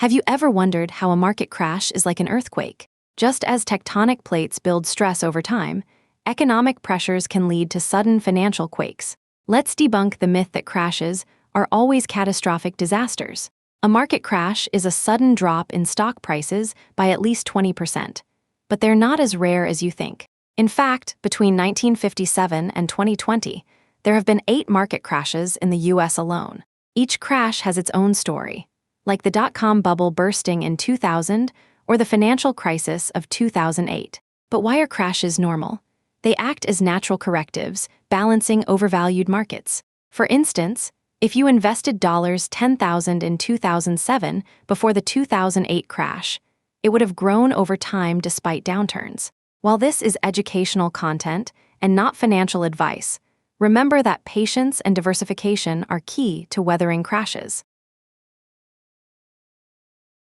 Have you ever wondered how a market crash is like an earthquake? Just as tectonic plates build stress over time, economic pressures can lead to sudden financial quakes. Let's debunk the myth that crashes are always catastrophic disasters. A market crash is a sudden drop in stock prices by at least 20%, but they're not as rare as you think. In fact, between 1957 and 2020, there have been 8 market crashes in the US alone. Each crash has its own story, like the dot-com bubble bursting in 2000 or the financial crisis of 2008. But why are crashes normal? They act as natural correctives, balancing overvalued markets. For instance, if you invested $10,000 in 2007 before the 2008 crash, it would have grown over time despite downturns. While this is educational content and not financial advice, remember that patience and diversification are key to weathering crashes.